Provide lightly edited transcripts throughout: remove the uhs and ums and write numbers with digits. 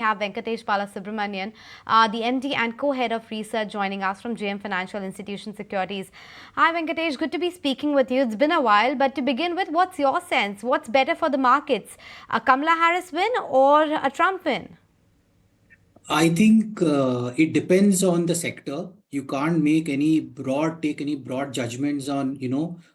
have Venkatesh Balasubramanian, the MD and co-head of research, joining us from JM Financial Institution Securities. Hi Venkatesh, good to be speaking with you. It's been a while, but to begin with, what's your sense? What's better for the markets, a Kamala Harris win or a Trump win? I think it depends on the sector. You can't take any broad judgments on,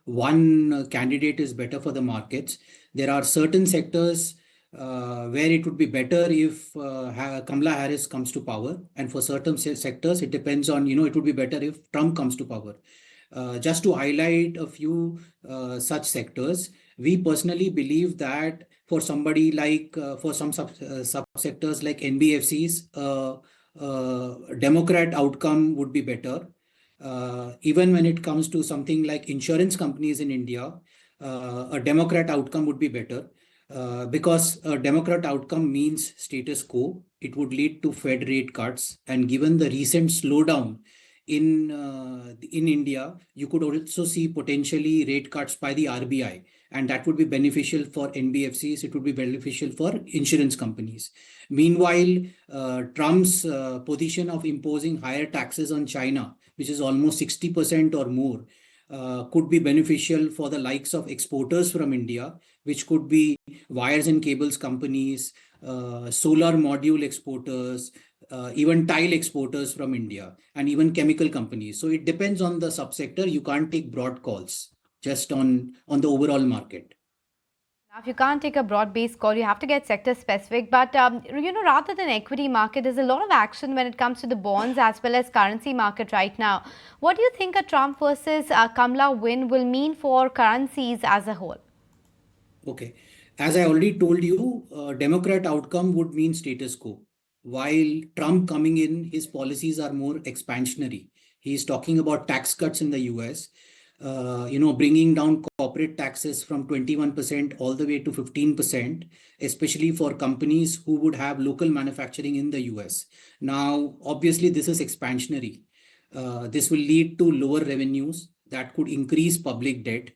one candidate is better for the markets. There are certain sectors where it would be better if Kamala Harris comes to power. And for certain sectors, it depends on, it would be better if Trump comes to power. Just to highlight a few such sectors, we personally believe that for somebody like for some subsectors like NBFCs, Democrat outcome would be better. Even when it comes to something like insurance companies in India, a Democrat outcome would be better. Because a Democrat outcome means status quo, it would lead to Fed rate cuts. And given the recent slowdown in India, you could also see potentially rate cuts by the RBI, and that would be beneficial for NBFCs. It would be beneficial for insurance companies. Meanwhile, Trump's position of imposing higher taxes on China, which is almost 60% or more, could be beneficial for the likes of exporters from India, which could be wires and cables companies, solar module exporters, even tile exporters from India, and even chemical companies. So it depends on the subsector. You can't take broad calls just on the overall market. Now, if you can't take a broad-based call, you have to get sector-specific. But, rather than equity market, there's a lot of action when it comes to the bonds as well as currency market right now. What do you think a Trump versus Kamala win will mean for currencies as a whole? Okay. As I already told you, Democrat outcome would mean status quo. While Trump coming in, his policies are more expansionary. He's talking about tax cuts in the US, bringing down corporate taxes from 21% all the way to 15%, especially for companies who would have local manufacturing in the US. Now, obviously, this is expansionary. This will lead to lower revenues that could increase public debt.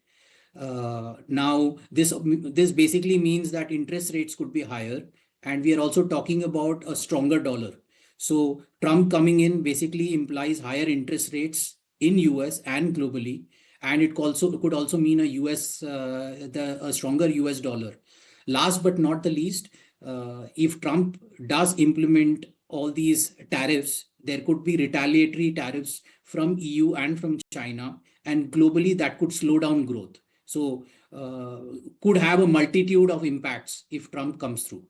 Now, this basically means that interest rates could be higher, and we are also talking about a stronger dollar. So Trump coming in basically implies higher interest rates in US and globally, and it could also mean a stronger US dollar. Last but not the least, if Trump does implement all these tariffs, there could be retaliatory tariffs from EU and from China, and globally that could slow down growth. So could have a multitude of impacts if Trump comes through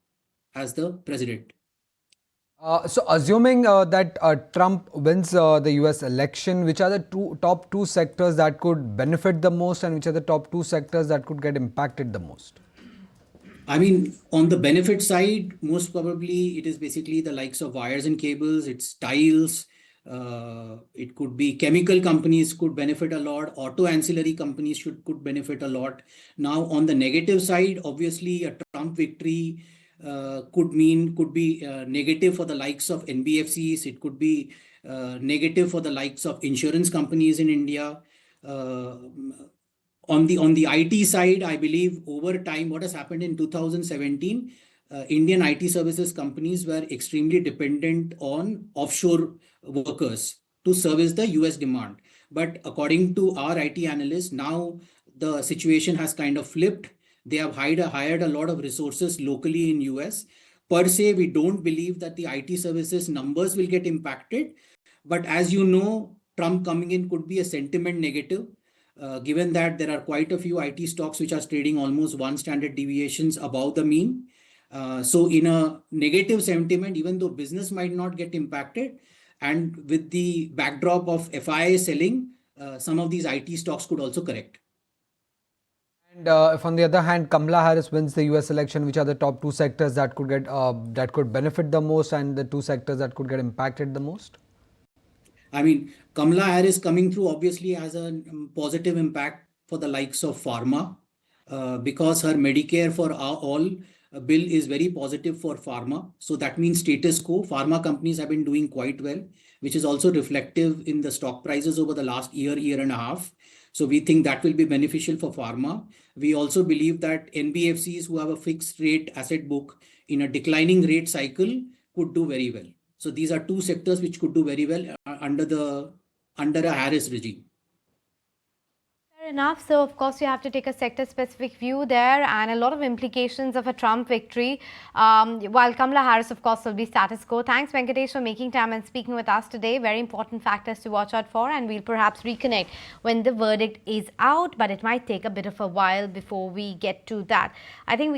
as the president. So assuming that Trump wins the US election, which are the top two sectors that could benefit the most, and which are the top two sectors that could get impacted the most? I mean, on the benefit side, most probably it is basically the likes of wires and cables, it's tiles, it could be chemical companies could benefit a lot, auto ancillary companies could benefit a lot. Now, on the negative side, obviously a Trump victory could be negative for the likes of NBFCs. It could be negative for the likes of insurance companies in India. On the IT side, I believe over time, what has happened in 2017, Indian IT services companies were extremely dependent on offshore workers to service the US demand. But according to our IT analysts, now the situation has kind of flipped. They have hired a lot of resources locally in US. Per se, we don't believe that the IT services numbers will get impacted. But as you know, Trump coming in could be a sentiment negative. Given that there are quite a few IT stocks which are trading almost one standard deviations above the mean. So in a negative sentiment, even though business might not get impacted, and with the backdrop of FII selling, some of these IT stocks could also correct. And if on the other hand, Kamala Harris wins the US election, which are the top two sectors that could benefit the most, and the two sectors that could get impacted the most? I mean, Kamala Harris coming through obviously has a positive impact for the likes of pharma, because her Medicare for all bill is very positive for pharma. So that means status quo. Pharma companies have been doing quite well, which is also reflective in the stock prices over the last year and a half. So we think that will be beneficial for pharma. We also believe that NBFCs who have a fixed rate asset book in a declining rate cycle could do very well. So these are two sectors which could do very well under a Harris regime. Fair enough. So, of course, you have to take a sector-specific view there, and a lot of implications of a Trump victory. While Kamala Harris, of course, will be status quo. Thanks, Venkatesh, for making time and speaking with us today. Very important factors to watch out for, and we'll perhaps reconnect when the verdict is out. But it might take a bit of a while before we get to that. I think we